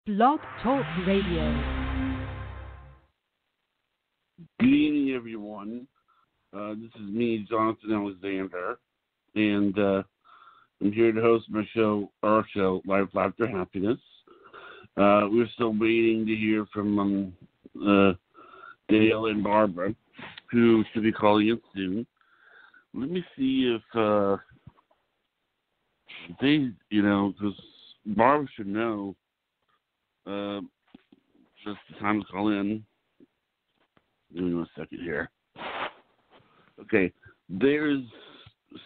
Blog Talk Radio. Good evening, everyone. This is me, Jonathan Alexander, and I'm here to host our show, Life, Laughter, Happiness. We're still waiting to hear from Dayle and Barbara, who should be calling in soon. Let me see if they, because Barbara should know just the time to call in. Give me 1 second here. Okay, this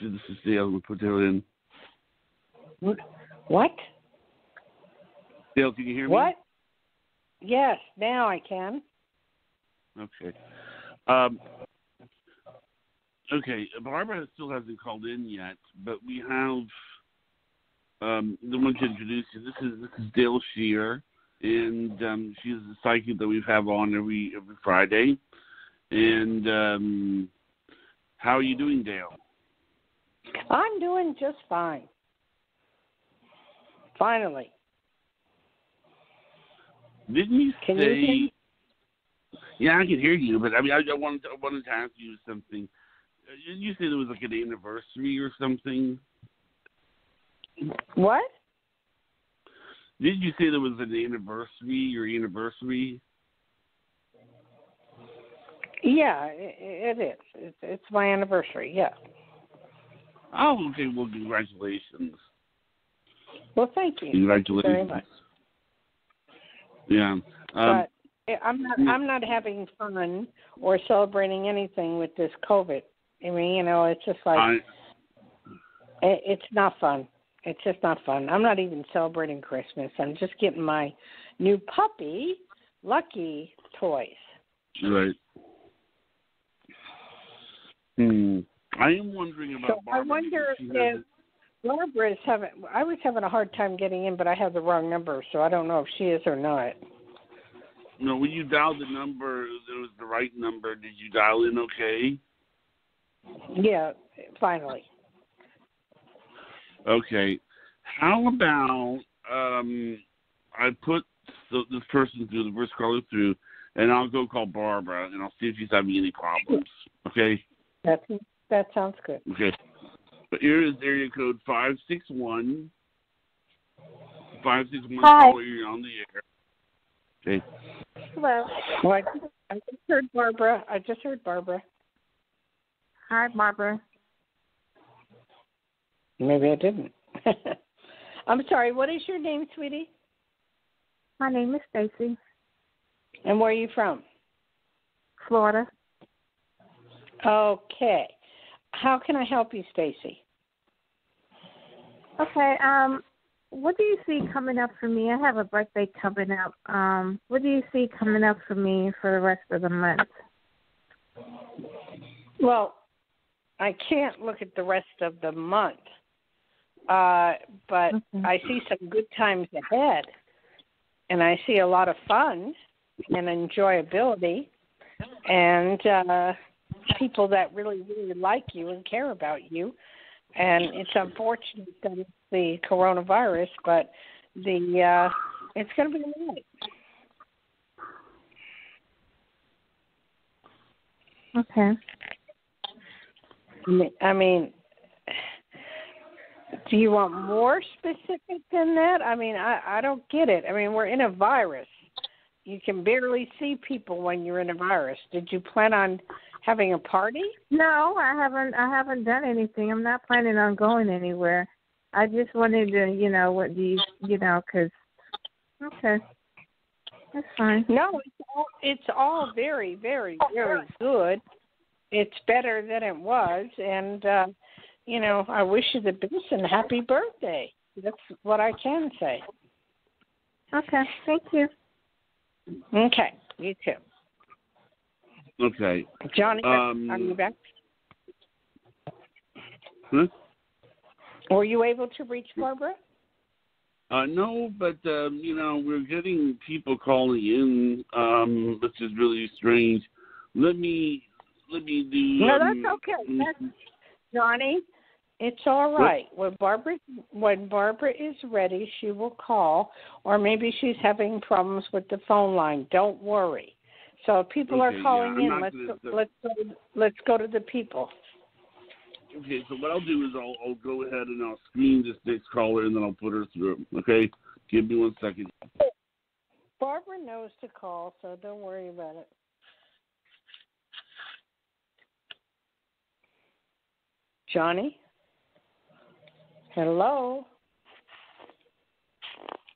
is Dayle. I'm going to put Dayle in. What? Dayle, can you hear me? What? Yes, now I can. Okay. Okay, Barbara still hasn't called in yet, but we have the one to introduce you. This is Dayle Schear, and she's the psychic that we have on every Friday. And how are you doing, Dayle? I'm doing just fine. Finally. Didn't you Can say? you hear me? Yeah, I can hear you, but I wanted to ask you something. Didn't you say there was like an anniversary or something? What? Did you say there was an anniversary? Yeah, it is. It's my anniversary, yeah. Oh, okay. Well, congratulations. Well, thank you. Congratulations. Very much. Yeah. But I'm not having fun or celebrating anything with this COVID. I mean, it's just like, it's not fun. It's just not fun. I'm not even celebrating Christmas. I'm just getting my new puppy, Lucky, toys. Right. I am wondering about So Barbara. I wonder if Barbara is I was having a hard time getting in, but I have the wrong number, so I don't know if she is or not. No, when you dialed the number, it was the right number. Did you dial in okay? Yeah, finally. Okay. How about I put this person through, the first caller through, and I'll go call Barbara, and I'll see if she's having any problems. Okay? That sounds good. Okay. But here is area code 561. 561. Hi. Caller, you're on the air. Okay. Hello. Well, I just heard Barbara. Hi, Barbara. Maybe I didn't. I'm sorry. What is your name, sweetie? My name is Stacy. And where are you from? Florida. Okay. How can I help you, Stacy? Okay. What do you see coming up for me? I have a birthday coming up. What do you see coming up for me for the rest of the month? Well, I can't look at the rest of the month, but I see some good times ahead, and I see a lot of fun and enjoyability, and people that really, really like you and care about you. And it's unfortunate that it's the coronavirus, but it's going to be all right. Okay. I mean, do you want more specific than that? I mean, I don't get it. I mean, we're in a virus. You can barely see people when you're in a virus. Did you plan on having a party? No, I haven't done anything. I'm not planning on going anywhere. I just wanted to, what do you, because, okay, that's fine. No, it's all very, very, very good. It's better than it was, and, I wish you the best and happy birthday. That's what I can say. Okay, thank you. Okay, you too. Okay. Johnny, are you back? Huh? Were you able to reach Barbara? No, but, we're getting people calling in, which is really strange. Let me do... No, that's okay. Johnny, It's all right. When Barbara is ready, she will call, or maybe she's having problems with the phone line. Don't worry. So if people are calling in, let's go to the people. Okay, so what I'll do is I'll go ahead and I'll screen this next caller and then I'll put her through. Okay, give me 1 second. Barbara knows to call, so don't worry about it. Johnny? Hello?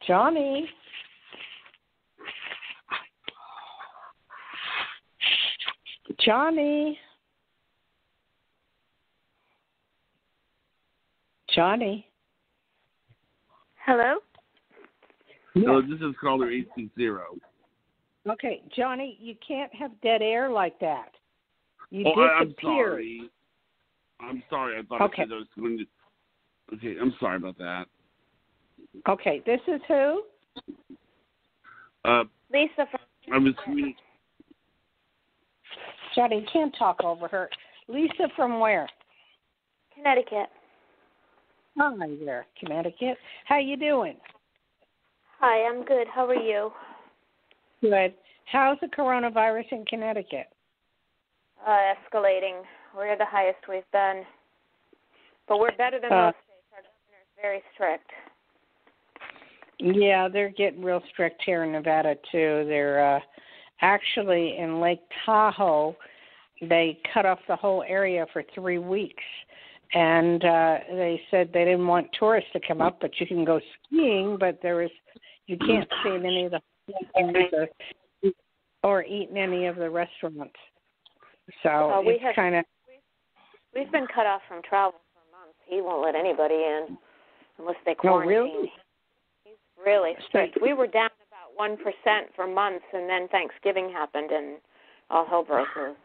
Johnny? Johnny? Johnny? Hello? No, this is caller 860. Okay, Johnny, you can't have dead air like that. You I'm disappeared. sorry. I'm sorry. I thought Okay. I said I was going to. Okay, I'm sorry about that. Okay, this is who? Lisa from I was screening. Johnny, you can't talk over her. Lisa from where? Connecticut. Hi there, Connecticut. How you doing? Hi, I'm good. How are you? Good. How's the coronavirus in Connecticut? Escalating. We're the highest we've been. But we're better than most states. Our governor's very strict. Yeah, they're getting real strict here in Nevada, too. They're actually in Lake Tahoe. They cut off the whole area for 3 weeks. And they said they didn't want tourists to come up, but you can go skiing, but you can't stay in any of the or eat in any of the restaurants. So it's kind of... We've been cut off from travel for months. He won't let anybody in unless they quarantine. Oh, really? He's really strict. We were down about 1% for months, and then Thanksgiving happened, and all hell broke loose.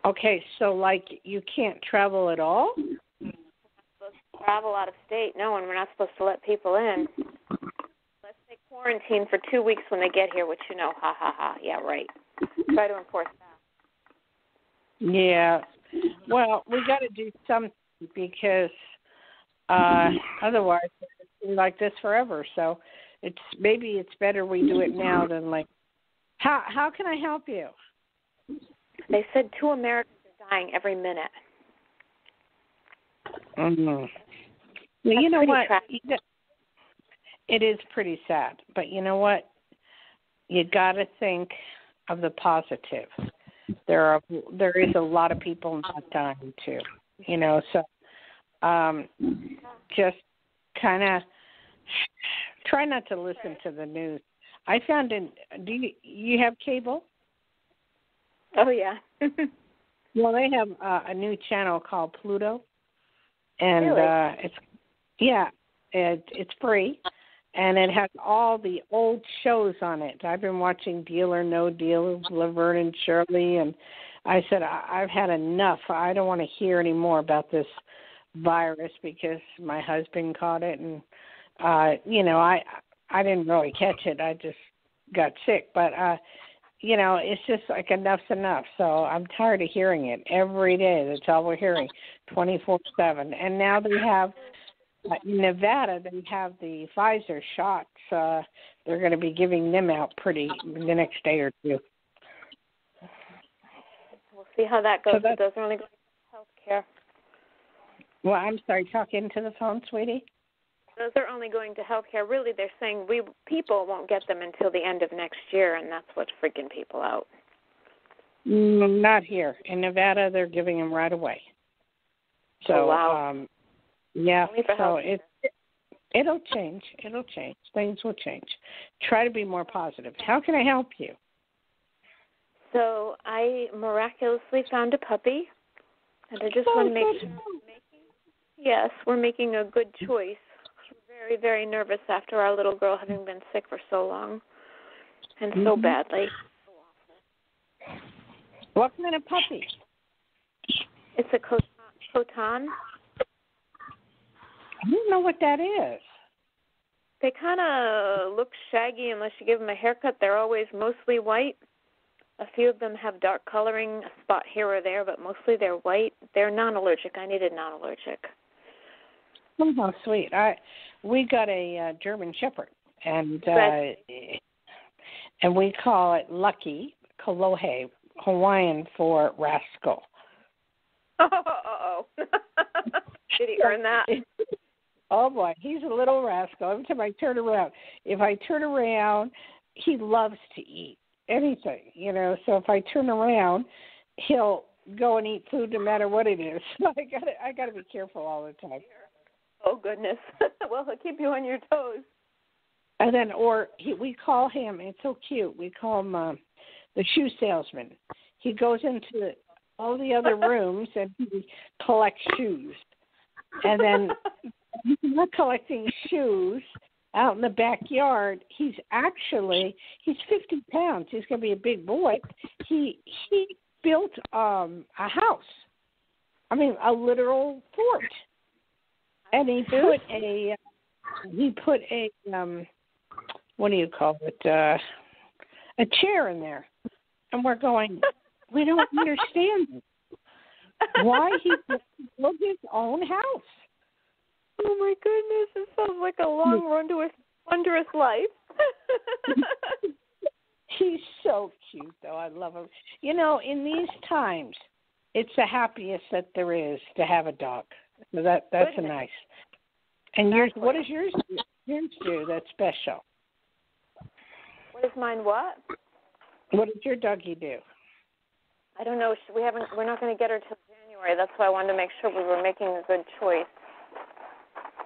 Okay, so, you can't travel at all? We're not supposed to travel out of state, no, and we're not supposed to let people in. Unless they quarantine for 2 weeks when they get here, which, ha, ha, ha, yeah, right. Try to enforce that. Yeah. Well, we got to do something because otherwise it's like this forever. So maybe it's better we do it now than How can I help you? They said 2 Americans are dying every minute. Mm-hmm. Well, you know what? It is pretty sad, but you know what? You got to think of the positive. There is a lot of people not dying too, so just kind of try not to listen to the news. I found do you have cable? Oh, yeah. Well, they have a new channel called Pluto, and really? it's free, and it has all the old shows on it. I've been watching Deal or No Deal, Laverne and Shirley, and I said I've had enough. I don't want to hear any more about this virus because my husband caught it, and I didn't really catch it. I just got sick, but it's just like enough's enough. So I'm tired of hearing it every day. That's all we're hearing, 24/7. And now they have in Nevada. They have the Pfizer shots. They're going to be giving them out the next day or two. We'll see how that goes. Those are only going to health care. Well, I'm sorry. Talk into the phone, sweetie. Those are only going to health care. Really, they're saying people won't get them until the end of next year, and that's what's freaking people out. Not here. In Nevada, they're giving them right away. So, wow. Yeah, so it'll change. It'll change. Things will change. Try to be more positive. How can I help you? So I miraculously found a puppy, and I just want to make sure we're making a good choice. We're very, very nervous after our little girl having been sick for so long and so badly. What kind of puppy? It's a Coton. I don't know what that is. They kind of look shaggy unless you give them a haircut. They're always mostly white. A few of them have dark coloring, a spot here or there, but mostly they're white. They're non-allergic. I needed non-allergic. Oh, how sweet. We got a German Shepherd, and we call it Lucky, Kalohe, Hawaiian for rascal. Oh. Did he earn that? Oh, boy, he's a little rascal. Every time I turn around, he loves to eat anything, So if I turn around, he'll go and eat food no matter what it is. So I gotta be careful all the time. Oh, goodness. Well, he'll keep you on your toes. And then, we call him, it's so cute, we call him the shoe salesman. He goes into all the other rooms and he collects shoes. And then he's not collecting shoes out in the backyard. He's 50 pounds. He's going to be a big boy. He built a house. I mean, a literal fort. And he put a what do you call it? A chair in there. And we're going, we don't understand why he built his own house. Oh, my goodness. It sounds like a long, wondrous life. He's so cute, though. I love him. In these times, it's the happiest that there is to have a dog. So that's a nice. And yours, what does yours do that's special? What is mine what? What does your doggie do? I don't know. We're not going to get her till January. That's why I wanted to make sure we were making a good choice.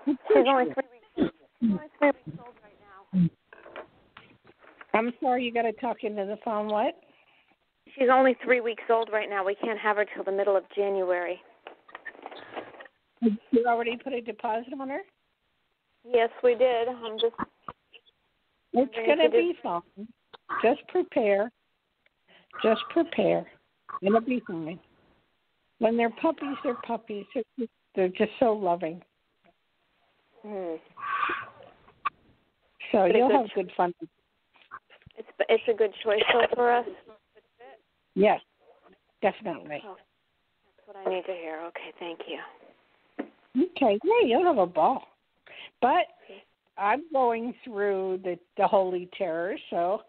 She's only 3 weeks old right now. I'm sorry, you got to talk into the phone. What? She's only 3 weeks old right now. We can't have her till the middle of January. You already put a deposit on her? Yes, we did. It's going to be fine. Just prepare. It'll be fine. When they're puppies, they're puppies. They're just so loving. So you'll have good fun. It's a good choice for us. Yes, definitely. Oh, that's what I need to hear. Okay, thank you. Okay, yeah, you'll have a ball. But I'm going through the holy terror, so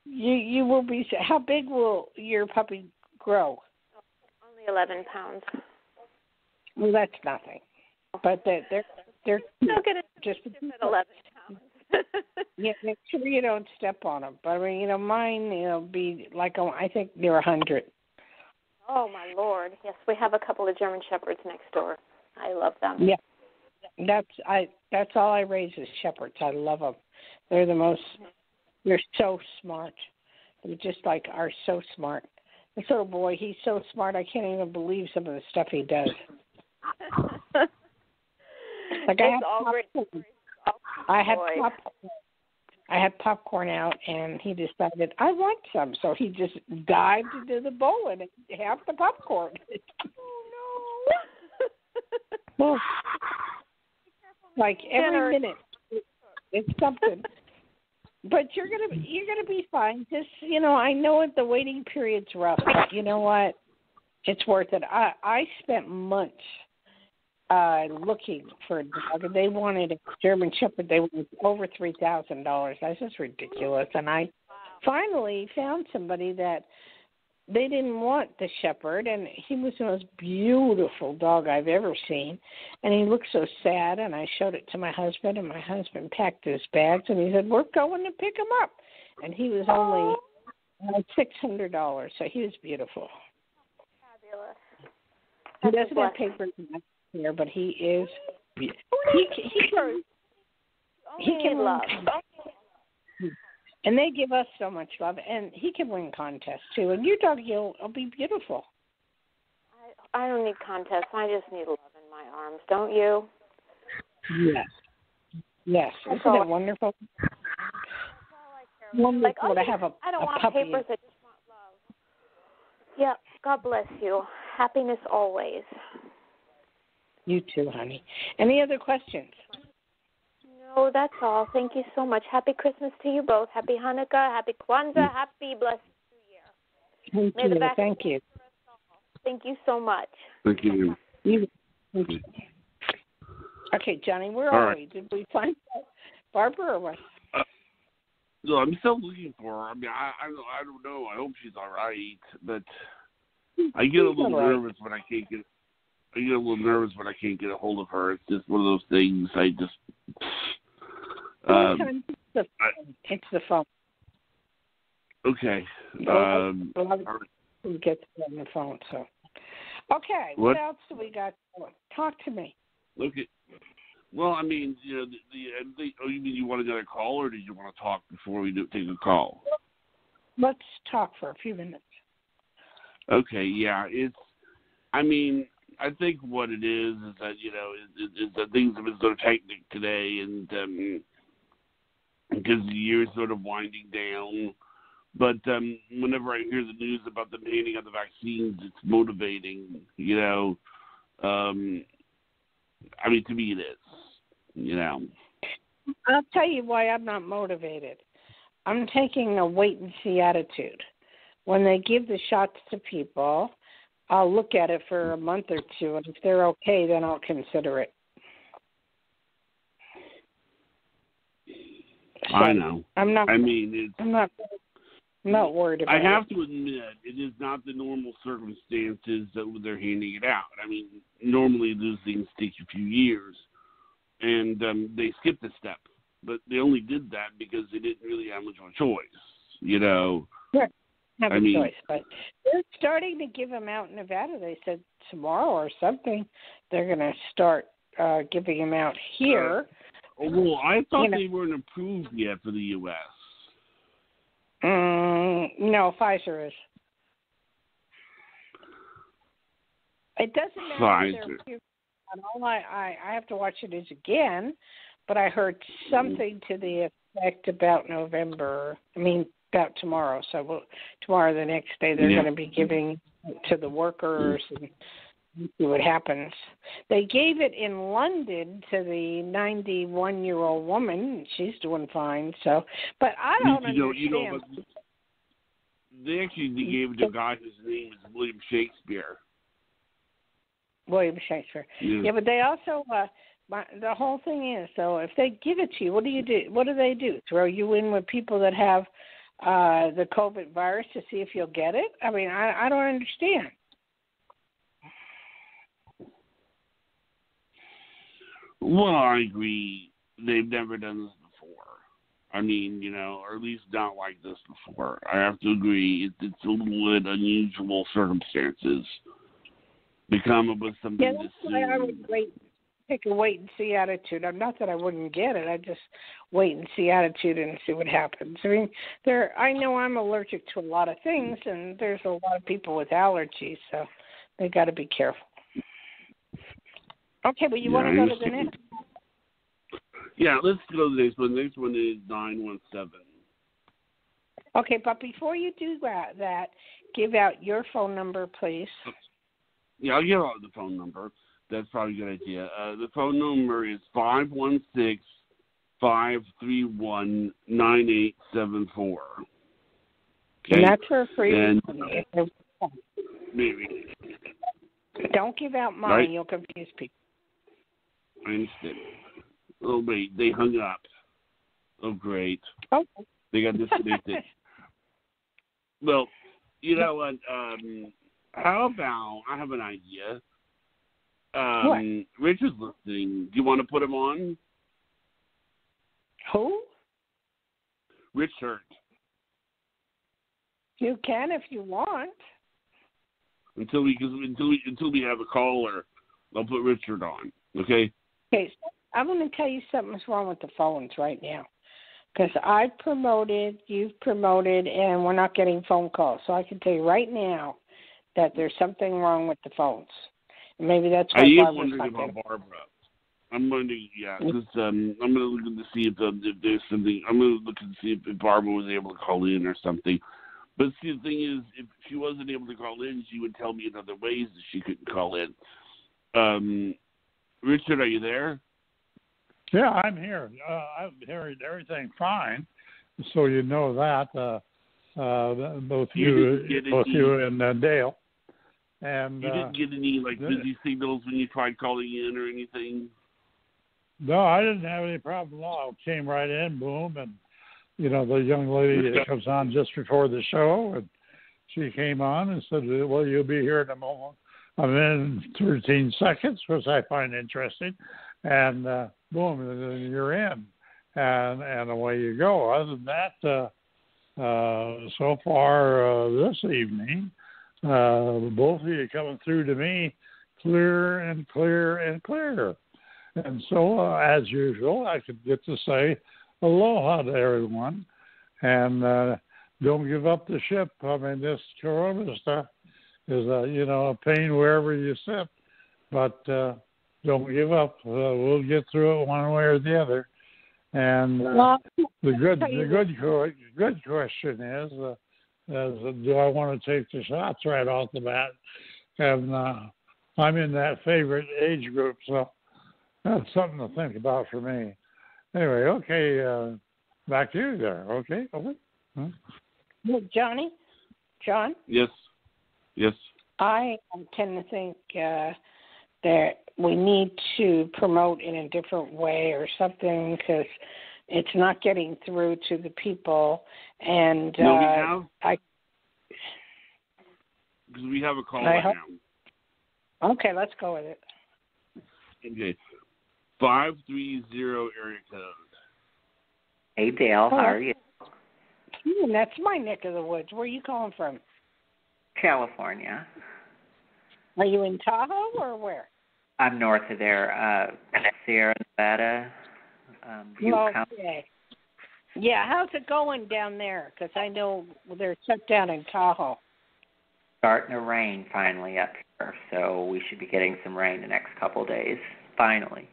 you will be. How big will your puppy grow? Only 11 pounds. Well, that's nothing. But they're still going to just at 11 pounds. Yeah, make sure you don't step on them. But I mean, mine, be like I think they're 100. Oh my Lord! Yes, we have a couple of German Shepherds next door. I love them. Yeah, that's all I raise is Shepherds. I love them. They're the most. They're so smart. They're just are so smart. This little boy, he's so smart. I can't even believe some of the stuff he does. I had popcorn out, and he decided I want some, so he just dived into the bowl and ate half the popcorn. Oh no! Well, every minute, it's something. But you're gonna be fine. Just I know the waiting period's rough, but you know what? It's worth it. I spent months looking for a dog, and they wanted a German Shepherd. They wanted over $3,000. That's just ridiculous. And I finally found somebody that they didn't want the Shepherd, and he was the most beautiful dog I've ever seen. And he looked so sad, and I showed it to my husband, and my husband packed his bags, and he said, "We're going to pick him up." And he was only $600, so he was beautiful. Fabulous. He doesn't have papers here, but he is. He can love. And they give us so much love, and he can win contests too. And your dog, will be beautiful. I don't need contests. I just need love in my arms. Don't you? Yes. That's Isn't it wonderful? Wonderful to have a I don't want puppy. papers. I just want love. Yeah. God bless you. Happiness always. You too, honey. Any other questions? No, No, that's all. Thank you so much. Happy Christmas to you both. Happy Hanukkah. Happy Kwanzaa. Happy blessed New Year. Thank you. Thank you so much. Thank you. Okay, Johnny, where All are right. we? Did we find Barbara or what? No, I'm still looking for her. I mean, I don't know. I hope she's all right, but I get a little nervous when I can't get. I get a little nervous when I can't get a hold of her. It's just one of those things. I just. It's the phone. Okay. Who gets on the phone? So. Okay. What else do we got? Talk to me. Okay. Well, I mean, you know, you mean you want another call, or did you want to talk before we take a call? Let's talk for a few minutes. Okay. Yeah. I mean, I think what it is that, you know, is that things have been sort of hectic today, and because the year's sort of winding down. But whenever I hear the news about them handing out the vaccines, it's motivating, you know. I mean, to me it is, you know. I'll tell you why I'm not motivated. I'm taking a wait-and-see attitude. When they give the shots to people, I'll look at it for a month or two, and if they're okay, then I'll consider it. So I know. I'm not worried about it. I have to admit, it is not the normal circumstances that they're handing it out. I mean, normally those things take a few years, and they skipped a step. But they only did that because they didn't really have much of a choice, you know. Sure. Have a choice, but they're starting to give them out in Nevada. They said tomorrow or something they're going to start giving them out here. Well, I thought they weren't approved yet for the U.S. No, Pfizer is. It doesn't matter. Pfizer. All I have to watch it again, but I heard something to the effect about about tomorrow. So tomorrow, the next day, they're going to be giving to the workers and see what happens. They gave it in London to the 91-year-old woman. She's doing fine. So, but I don't understand. They gave it to a guy whose name is William Shakespeare. William Shakespeare. Yeah, but they also. The whole thing is, so if they give it to you, what do you do? What do they do? Throw you in with people that have the COVID virus to see if you'll get it? I mean, I don't understand. Well, I agree. They've never done this before. I mean, you know, or at least not like this before. I have to agree. It's a little bit unusual circumstances. They come up with something that's why I would take a wait-and-see attitude. Not that I wouldn't get it. I just wait-and-see attitude and see what happens. I mean, I know I'm allergic to a lot of things, and there's a lot of people with allergies, so they got to be careful. Okay, but you want to go to the next? Yeah, let's go to the next one. The next one is 917. Okay, but before you do that, give out your phone number, please. Yeah, I'll give out the phone number. That's probably a good idea. The phone number is 516-531-9874. Okay? And that's for free. Maybe. Don't give out mine. Right? You'll confuse people. I understand. Oh, wait. They hung up. Oh, great. Okay. They got disconnected. Well, you know what? How about, I have an idea. Richard's listening. Do you want to put him on? Who? Richard. You can if you want. Until we have a caller, I'll put Richard on. Okay. Okay. So I'm going to tell you something's wrong with the phones right now, because I've promoted, you've promoted, and we're not getting phone calls. So I can tell you right now that there's something wrong with the phones. Maybe that's why Barbara's wondering about Barbara. I'm wondering, because I'm going to look to see if there's something. I'm going to look and see if Barbara was able to call in or something. But see, the thing is, if she wasn't able to call in, she would tell me in other ways that she couldn't call in. Richard, are you there? Yeah, I'm here. I'm hearing everything fine, so you know that both you and Dayle. And you didn't get any busy signals when you tried calling in or anything? No, I didn't have any problem at all. I came right in, boom, and the young lady that comes on just before the show, and she came on and said, "Well, you'll be here in a moment." I'm in 13 seconds, which I find interesting, and boom, and you're in, and away you go. Other than that, so far this evening, both of you coming through to me clear and clear and clear. And so, as usual, I could get to say aloha to everyone, and don't give up the ship. I mean, this corona stuff is a pain wherever you sit, but don't give up. We'll get through it one way or the other. And the good question is, do I want to take the shots right off the bat? And I'm in that favorite age group, so that's something to think about for me. Anyway, okay, back to you there. Okay. Huh? Johnny? John? Yes. I tend to think that we need to promote in a different way or something because it's not getting through to the people. And we have? Because we have a call right now. Okay, let's go with it. Okay. 530 area code. Hey, Dayle, how are you? That's my neck of the woods. Where are you calling from? California. Are you in Tahoe or where? I'm north of there, Sierra Nevada, Butte County. Okay. Yeah, how's it going down there? Because I know they're shut down in Tahoe. Starting to rain finally up here, so we should be getting some rain the next couple of days, finally.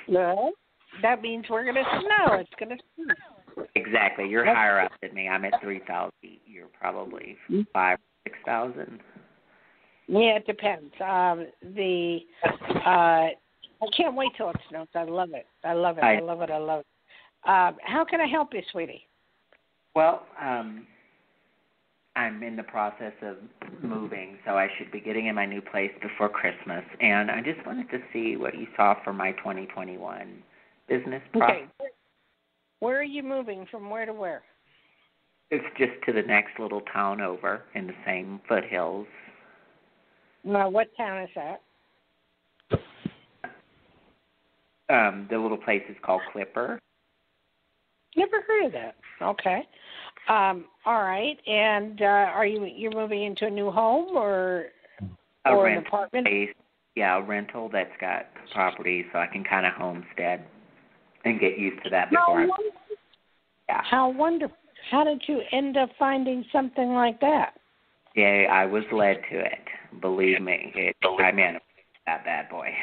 No, that means we're going to snow. It's going to snow. Exactly. You're higher up than me. I'm at 3,000 feet. You're probably 5,000 or 6,000. Yeah, it depends. I can't wait till it snows. I love it. I love it. How can I help you, sweetie? Well, I'm in the process of moving, so I should be getting in my new place before Christmas. And I just wanted to see what you saw for my 2021 business process. Okay. Where are you moving? From where to where? It's just to the next little town over in the same foothills. Now, what town is that? The little place is called Clipper. Never heard of that. Okay. All right. And you're moving into a new home or an apartment? Place. Yeah, a rental that's got property, so I can kind of homestead and get used to that before. How wonderful! How did you end up finding something like that? Yeah, I was led to it. Believe me, I manifested that bad boy.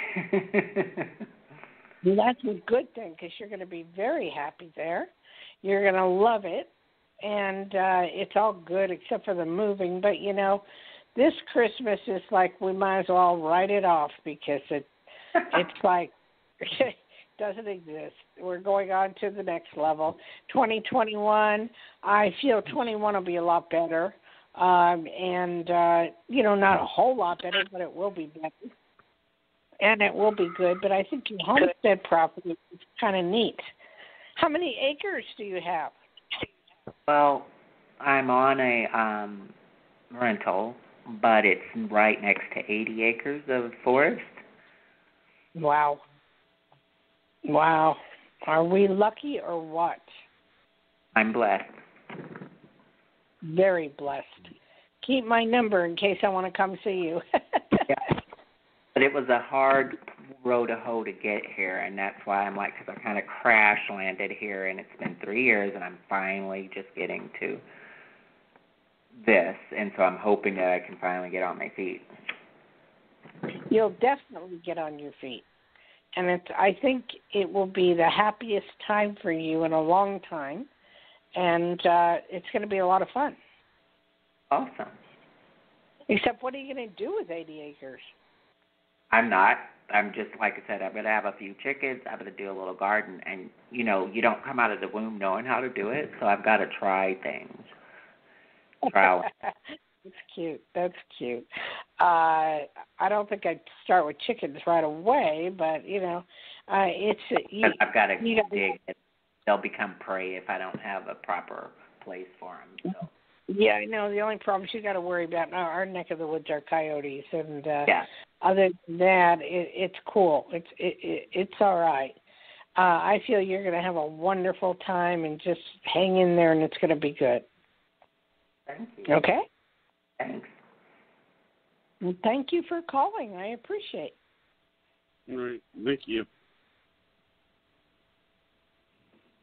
That's a good thing because you're going to be very happy there. You're going to love it, and it's all good except for the moving. But this Christmas is like we might as well write it off because it's like it doesn't exist. We're going on to the next level. 2021, I feel 21 will be a lot better. Not a whole lot better, but it will be better. And it will be good, but I think your homestead property is kind of neat. How many acres do you have? Well, I'm on a rental, but it's right next to 80 acres of forest. Wow. Are we lucky or what? I'm blessed. Very blessed. Keep my number in case I want to come see you. Yeah. But it was a hard row to hoe to get here, and that's why because I kind of crash landed here, and it's been 3 years, and I'm finally just getting to this, and so I'm hoping that I can finally get on my feet. You'll definitely get on your feet, and I think it will be the happiest time for you in a long time, and it's going to be a lot of fun. Awesome. Except what are you going to do with 80 acres? I'm not I'm just, like I said, I'm going to have a few chickens. I'm going to do a little garden. And, you know, you don't come out of the womb knowing how to do it, so I've got to try things. Trial. That's cute. That's cute. I don't think I'd start with chickens right away, but, you know, it's... I've got to dig. They'll become prey if I don't have a proper place for them. So. Yeah, I know. The only problems you got to worry about in our neck of the woods are coyotes, and yeah. Other than that, it's cool. It's all right. I feel you're going to have a wonderful time, and just hang in there, and it's going to be good. Thank you. Okay? Thanks. Well, thank you for calling. I appreciate it. All right. Thank you.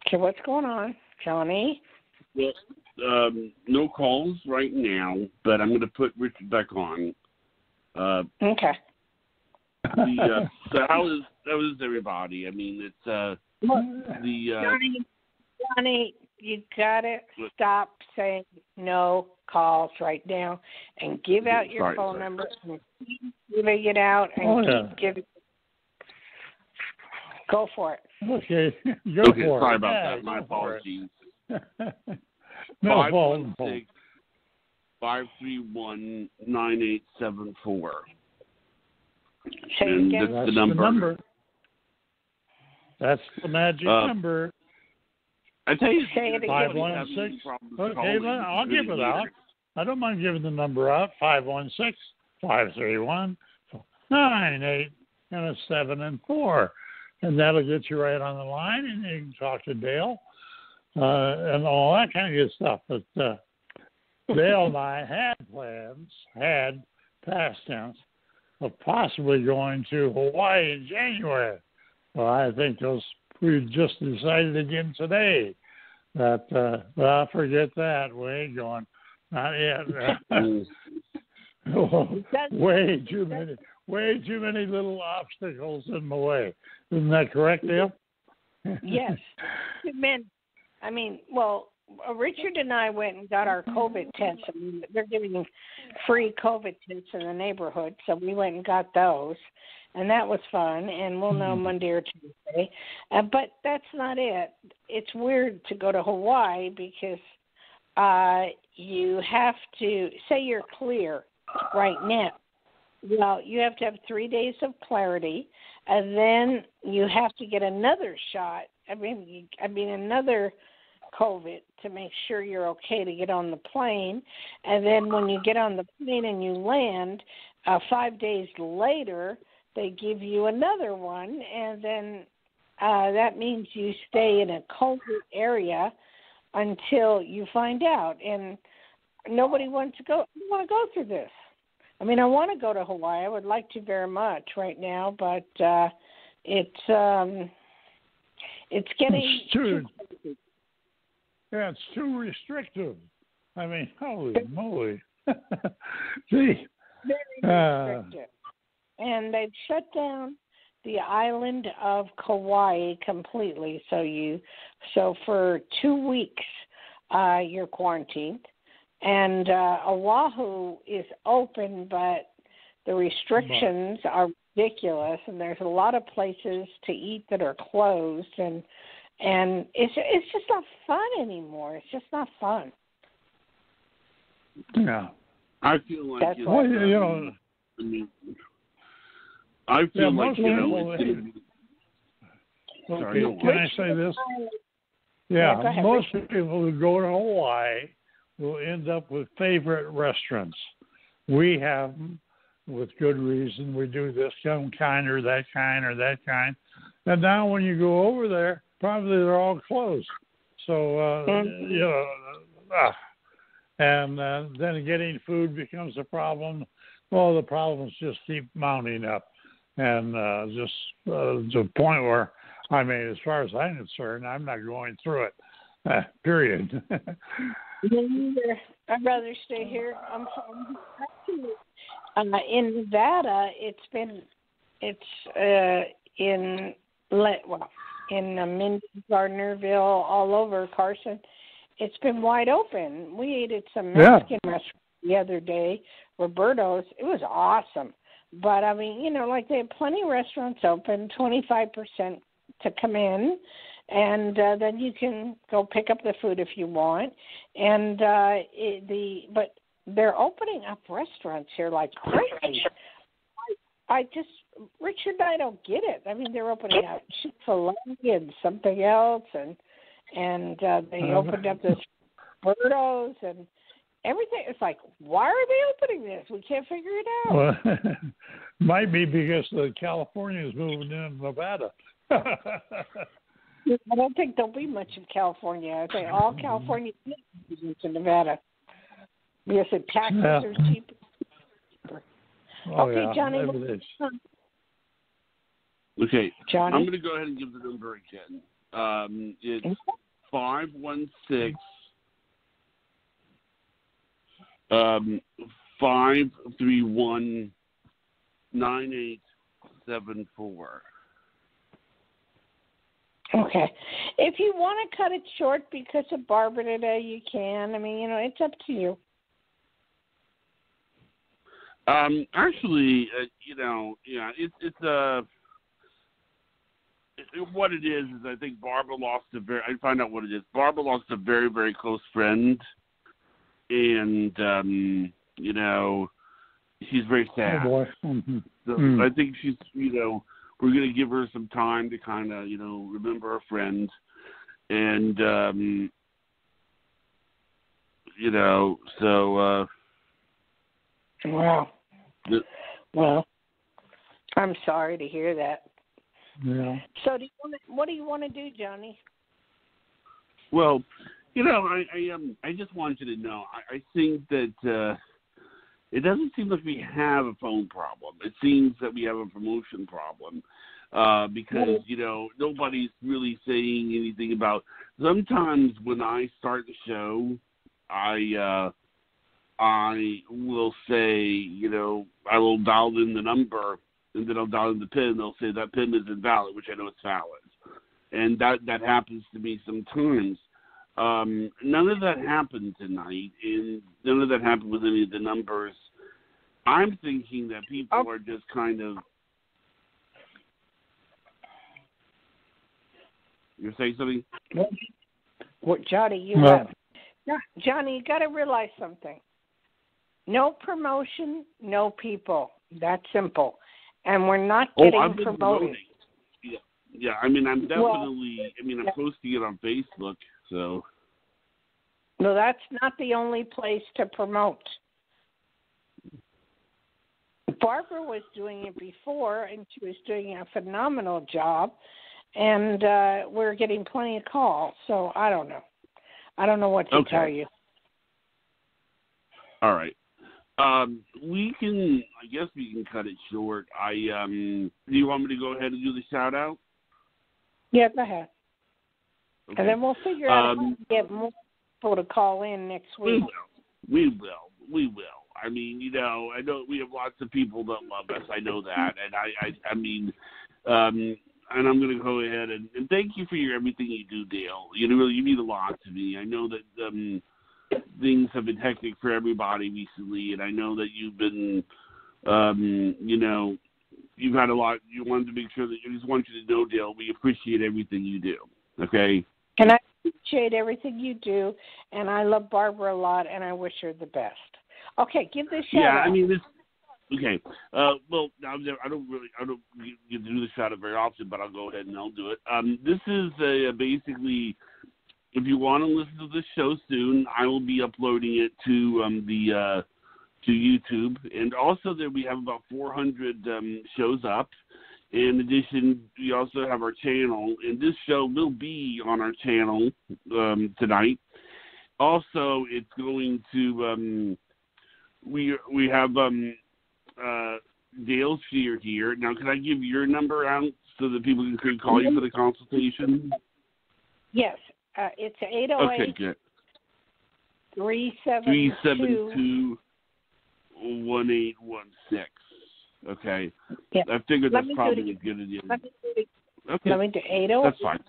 Okay, what's going on, Johnny? Well, no calls right now, but I'm going to put Richard back on. Okay. So how is everybody? I mean, it's Johnny, you gotta stop saying no calls right now, and give out your phone number, and keep giving it out, and keep giving. Go for it. Okay, for it. Sorry about that. My apologies. No problem. 516-531-9874. Say it again. That's the number. That's the magic number. I tell you, say it again. 516. Okay, I'll give it out. I don't mind giving the number out. 516-531-9874, and that'll get you right on the line, and you can talk to Dayle and all that kind of good stuff. But Dayle and I had past tense, of possibly going to Hawaii in January. Well, I think we just decided again today that, well, forget that. We ain't going. Not yet. way too many little obstacles in my way. Isn't that correct, Dale? Yes. Well, Richard and I went and got our COVID tests. I mean, they're giving free COVID tests in the neighborhood, so we went and got those, and that was fun. And we'll know Monday or Tuesday. But that's not it. It's weird to go to Hawaii because you have to say you're clear right now. Well, you have to have 3 days of clarity, and then you have to get another shot. Another COVID to make sure you're okay to get on the plane. And then when you get on the plane and you land, 5 days later, they give you another one. And then that means you stay in a COVID area until you find out. And nobody wants to go through this. I mean, I want to go to Hawaii. I would like to very much right now, but it's getting too crazy. Yeah, it's too restrictive. I mean, holy moly. Gee. Very restrictive. And they've shut down the island of Kauai completely. So for 2 weeks, you're quarantined. And Oahu is open, but the restrictions are ridiculous, and there's a lot of places to eat that are closed, and it's just not fun anymore. It's just not fun. Yeah, I feel like that's I feel like Okay, can I say this? Yeah, go ahead, most Richard. people who go to Hawaii will end up with favorite restaurants. We have them with good reason. We do this kind or that kind or that kind. And now when you go over there, probably they're all closed. So, and then getting food becomes a problem. Well, the problems just keep mounting up. And just to the point where, I mean, as far as I'm concerned, I'm not going through it, period. I'd rather stay here. In Nevada, in Minden, Gardnerville, all over Carson, it's been wide open. We ate at some Mexican restaurant the other day, Roberto's. It was awesome. But I mean, like they have plenty of restaurants open, 25% to come in, and then you can go pick up the food if you want. And but they're opening up restaurants here like crazy. Richard and I don't get it. I mean, they're opening up Chick-fil-A and something else, and they opened up this Birdos and everything. It's like, why are they opening this? We can't figure it out. Well, might be because California is moving in Nevada. I don't think there'll be much in California. I think all California is in Nevada because the taxes are cheaper. Oh, okay, yeah. Johnny. Okay, Johnny? I'm going to go ahead and give the number again. It's 516 531 9874. Okay. If you want to cut it short because of Barbara today, you can. I mean, it's up to you. Actually, what it is I think Barbara lost I find out what it is. Barbara lost a very, very close friend, and she's very sad. Oh boy. Mm-hmm. So I think she's, we're going to give her some time to kind of, remember her friend, and so. Wow. Well, I'm sorry to hear that. Yeah. So, what do you want to do, Johnny? Well, I just wanted you to know. I think that it doesn't seem like we have a phone problem. It seems that we have a promotion problem because nobody's really saying anything about. Sometimes when I start the show, I will say, I will dial in the number, and then I'll dial in the PIN. They'll say that PIN is invalid, which I know it's valid. And that happens to me sometimes. None of that happened tonight, and none of that happened with any of the numbers. I'm thinking that people are just kind of... You're saying something? Well, Johnny, you have... Johnny, you got to realize something. No promotion, no people. That's simple. And we're not getting promoted. Yeah, I mean, I'm definitely, I'm posting it on Facebook, so. No, that's not the only place to promote. Barbara was doing it before, and she was doing a phenomenal job, and we're getting plenty of calls, so I don't know. I don't know what to tell you. All right. I guess we can cut it short. Do you want me to go ahead and do the shout out? Yeah, go ahead. Okay. And then we'll figure out how to get more people to call in next week. We will. I mean, I know we have lots of people that love us. I know that. And and I'm going to go ahead and thank you for everything you do, Dayle. You mean a lot to me. I know that things have been hectic for everybody recently, and I know that you've been, you've had a lot. You wanted to make sure that you just want you to know, Dayle, we appreciate everything you do. Okay. And I appreciate everything you do, and I love Barbara a lot, and I wish her the best. Okay, give this shout out. Yeah, I mean this. Okay. Well, I don't get to do the shout out very often, but I'll go ahead and I'll do it. This is basically, if you want to listen to this show soon, I will be uploading it to to YouTube, and also there we have about 400 shows up. In addition, we also have our channel, and this show will be on our channel tonight. Also, it's going to we have Dayle Schear here. Now, can I give your number out so that people can call you for the consultation? Yes, it's 808. Okay, good. 372 1816. Okay. Yeah. I figured that's probably as good as you. Okay. Let me do 808. That's fine.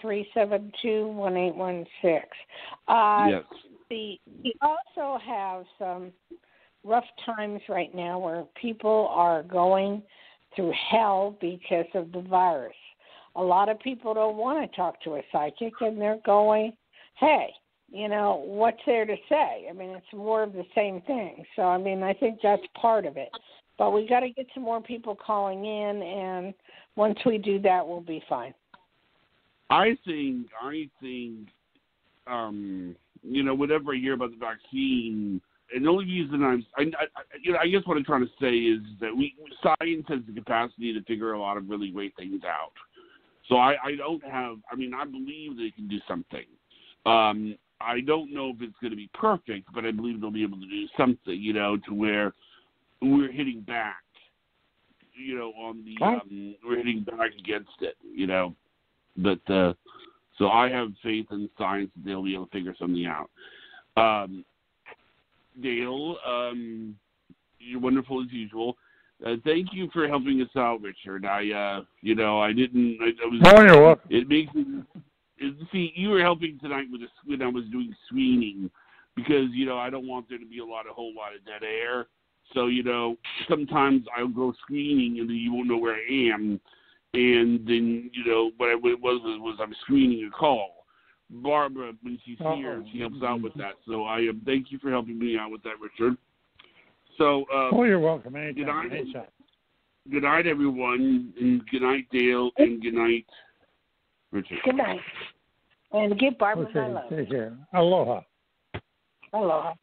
808-372-1816. Yes. We also have some rough times right now where people are going through hell because of the virus. A lot of people don't want to talk to a psychic, and they're going, hey, what's there to say? I mean, it's more of the same thing. So, I mean, I think that's part of it. But we got to get some more people calling in, and once we do that, we'll be fine. I think, whenever I hear about the vaccine, and the only reason I guess what I'm trying to say is that science has the capacity to figure a lot of really great things out. So I believe they can do something. I don't know if it's going to be perfect, but I believe they'll be able to do something, to where we're hitting back, we're hitting back against it, But so I have faith in science that they'll be able to figure something out. Dayle, you're wonderful as usual. Thank you for helping us out, Richard. You're welcome. It makes me. See, you were helping tonight when I was doing screening because, I don't want there to be a whole lot of dead air. So, sometimes I'll go screening and then you won't know where I am. And then, what it was I'm screening a call. Barbara, when she's here, she helps out with that. So thank you for helping me out with that, Richard. So, you're welcome. Anytime. Good night, everyone. And good night, Dayle. And good night, Richard. Good night. And give Barbara my love. Take care. Aloha. Aloha.